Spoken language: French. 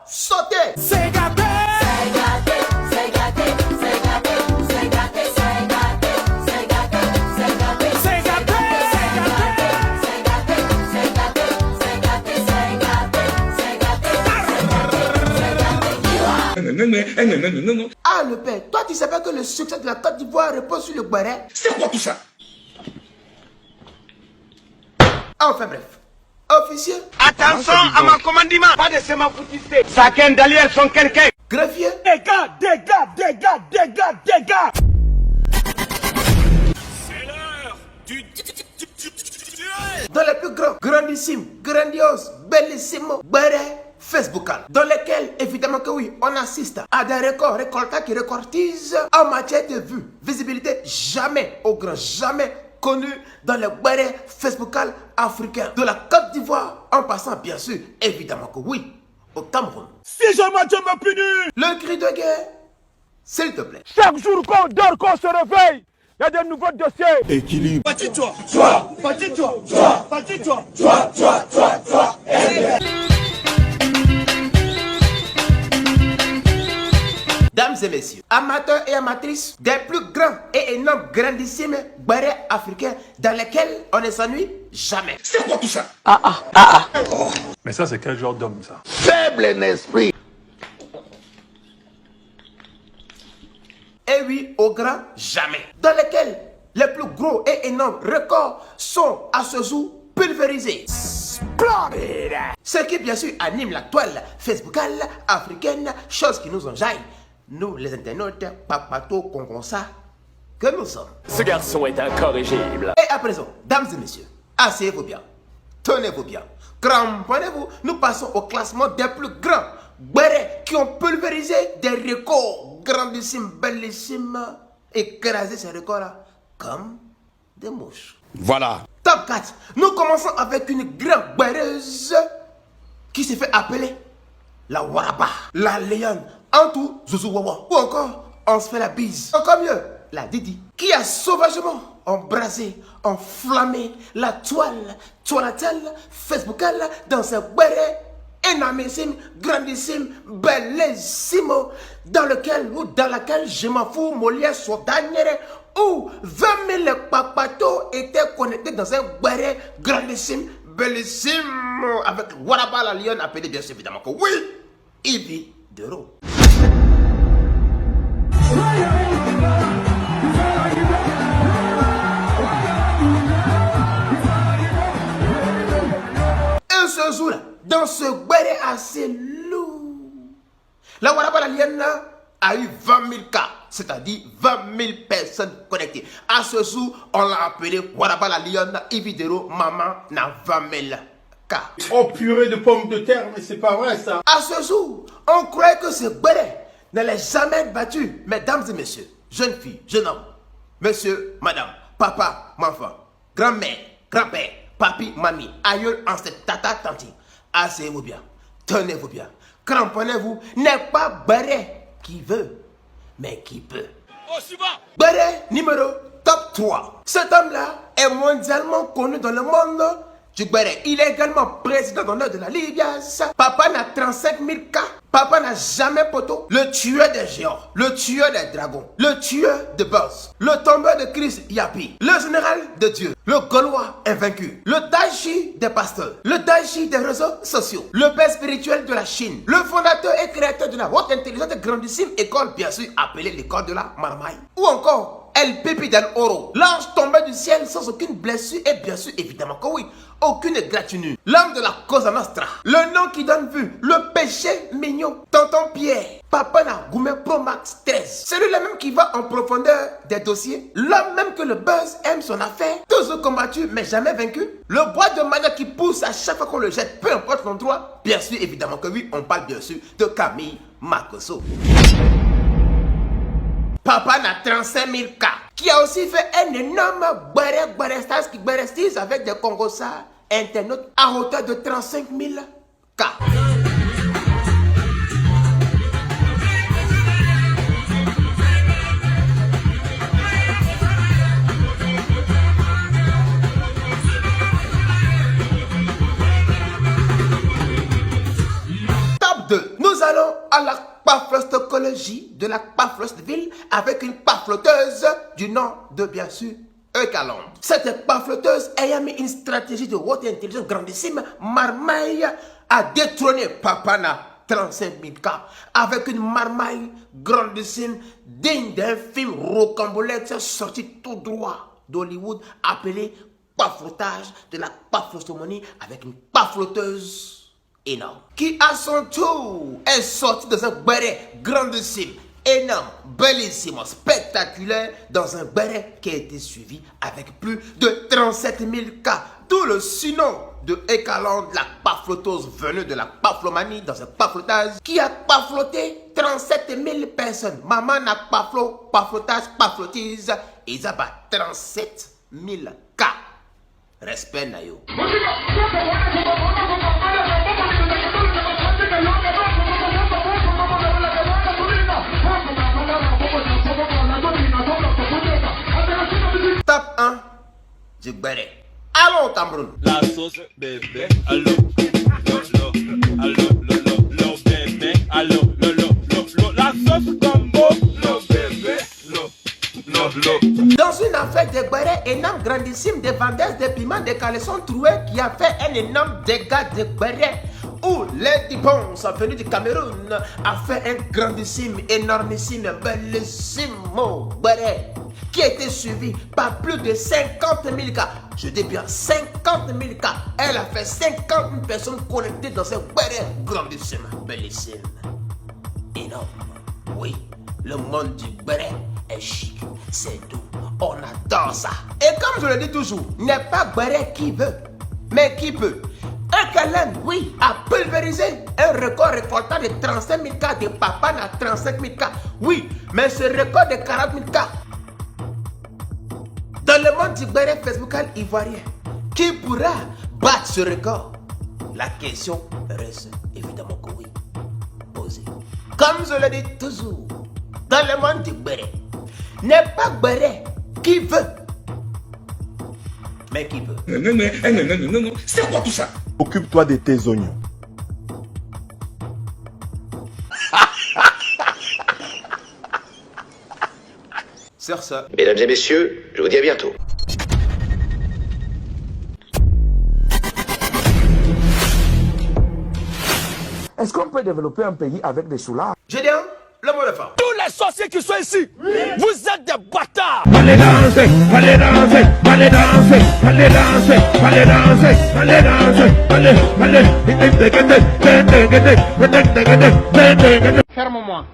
sautez. C'est gâté. C'est gâté, c'est gâté, c'est gâté, c'est gâté, c'est gâté, c'est gâté, c'est gâté, c'est gâté, c'est gâté, c'est gâté, c'est gâté, c'est gâté, c'est gâté, c'est gâté. Ah le père, toi tu sais pas que le succès de la Côte d'Ivoire repose sur le béret? C'est quoi tout ça? Enfin bref. Officier, Attention à mon commandement. Pas de sema foutiste. Chacun derrière son quelqu'un. greffier, Dégâts. C'est l'heure du dans les plus grands, grandissimes, grandioses, bellissimo, béret Facebookal, dans lesquels, évidemment que oui, on assiste à des records récoltats qui récortisent en matière de vues, visibilité jamais, au grand jamais, connu dans les bérets Facebookal africains, de la Côte d'Ivoire, en passant bien sûr, évidemment que oui, au Cameroun. Si jamais tu me punis, Le cri de guerre, s'il te plaît. chaque jour qu'on dort, qu'on se réveille, il y a des nouveaux dossiers. Équilibre. Dames et messieurs, amateurs et amatrices des plus grands et énormes, grandissimes bérets africains dans lesquels on ne s'ennuie jamais. C'est quoi tout ça? Mais ça, c'est quel genre d'homme, ça? Faible en esprit. Et oui, au grand jamais. Dans lesquels les plus gros et énormes records sont à ce jour pulvérisés. Splendide. Ce qui bien sûr anime la toile Facebookale africaine, chose qui nous enjaille, nous les internautes, papato congonsa que nous sommes. Ce garçon est incorrigible. Et à présent, dames et messieurs, asseyez-vous bien, tenez-vous bien, cramponnez-vous, nous passons au classement des plus grands bérets qui ont pulvérisé des records grandissimes, bellissimes, écrasé ces records-là comme des mouches. Voilà. Top 4, nous commençons avec une grande béreuse qui s'est fait appeler la Waraba, la Léon, Antou, Zouzou Wawa, ou encore on se fait la bise. Encore mieux, la Didi, qui a sauvagement embrasé, enflammé la toiletelle Facebookale dans ce béret énormissime, grandissime, bellissimo, dans laquelle je m'en fous, Molière soit dernière, où 20 000 papatos étaient connectés dans un béret grandissime, bellissime, avec Waraba la Lyon, appelé bien sûr évidemment que oui, Ibi Dero. Et ce jour-là, dans ce béret assez lourd, la Waraba la Lyon a eu 20 000 cas, c'est-à-dire 20 000 personnes connectées. À ce jour, on l'a appelé Waraba la Lyon, Ividero, maman, na 20 000 cas. Oh purée de pommes de terre, mais c'est pas vrai ça. À ce jour, on croyait que ce béret n'allait jamais être battu. Mesdames et messieurs, jeunes filles, jeunes hommes, monsieur, madame, papa, enfant, grand-mère, grand-père, papi, mamie, aïeul, ancêtre, tata, tanti, asseyez-vous bien, tenez-vous bien, cramponnez-vous, n'est pas béret qui veut, mais qui peut. Béret numéro top 3. Cet homme-là est mondialement connu dans le monde du béret. Il est également président d'honneur de la Libias. Papa n'a 35 000 cas. Papa n'a jamais poteau. Le tueur des géants, le tueur des dragons, le tueur de boss, le tombeur de Chris Yapi, le général de Dieu, le Gaulois invaincu, le Daichi des pasteurs, le Daichi des réseaux sociaux, le père spirituel de la Chine, le fondateur et créateur de la haute intelligente et grandissime école, bien sûr appelée l'école de la marmaille, ou encore El Pepi del Oro, l'ange tombé du ciel sans aucune blessure et bien sûr évidemment que oui, aucune égratignure, l'homme de la Cosa Nostra, le nom qui donne vue, le péché mignon, tonton Pierre, Papa Nagoumé Pro Max 13, celui-là même qui va en profondeur des dossiers, l'homme même que le buzz aime son affaire, toujours combattu mais jamais vaincu, le bois de manioc qui pousse à chaque fois qu'on le jette, peu importe l'endroit, bien sûr évidemment que oui, on parle bien sûr de Camille Makosso. Papa n'a 35 000 cas, qui a aussi fait un énorme bérestis avec des Congossas internautes à hauteur de 35 000 cas. Top Top 2. Nous allons à la paflostocologie de la paflostville avec une pafloteuse du nom de, bien sûr, Eucalandre. Cette pafloteuse ayant mis une stratégie de haute intelligence grandissime, Marmaille a détrôné Papana 35 000 cas avec une marmaille grandissime digne d'un film rocambolesque sorti tout droit d'Hollywood appelé paflotage de la paflostomonie avec une pafloteuse énorme qui à son tour est sorti dans un béret grandissime, énorme, bellissime, spectaculaire dans un béret qui a été suivi avec plus de 37 000 cas, d'où le surnom de Eucalandre, la pafloteuse venue de la paflomanie dans un paflotage qui a pafloté 37 000 personnes. Maman n'a paflotage, paflotise, ils ont 37 000 cas. Respect Nayo. Top 1 du béret. Allons au Cameroun. La sauce bébé, allo, lo bébé, allo, lo, la sauce combo, lo bébé, lo. Dans une affaire de béret énorme, grandissime, des vendeuses de piments, des caleçons troués qui a fait un énorme dégât de béret où Lady Bones, venue du Cameroun, a fait un grandissime, énormissime, bellissimo béret qui a été suivi par plus de 50 000 cas. Je dis bien 50 000 cas. Elle a fait 50 000 personnes connectées dans un béret grandissime, bellissime, énorme. Oui, le monde du béret est chic, c'est doux, on adore ça. Et comme je le dis toujours, n'est pas béret qui veut, mais qui peut. Eucalandre, oui, a pulvérisé un record récoltant de 35 000 cas de Papana, 35 000 cas. Oui, mais ce record de 40 000 cas dans le monde du béret facebookal ivoirien, qui pourra battre ce record? La question reste évidemment que oui, posée. Comme je le dis toujours, dans le monde du béret, n'est pas béret qui veut, mais qui peut. Non, c'est quoi tout ça? Occupe-toi de tes oignons. Sur ce, Mesdames et messieurs, je vous dis à bientôt. Est-ce qu'on peut développer un pays avec des soulards? je dis le mot de fin. Tous les sorciers qui sont ici, vous êtes des bâtards. Allez danser, allez danser, allez danser, allez danser, allez danser, allez danser, allez, allez. Ferme-moi.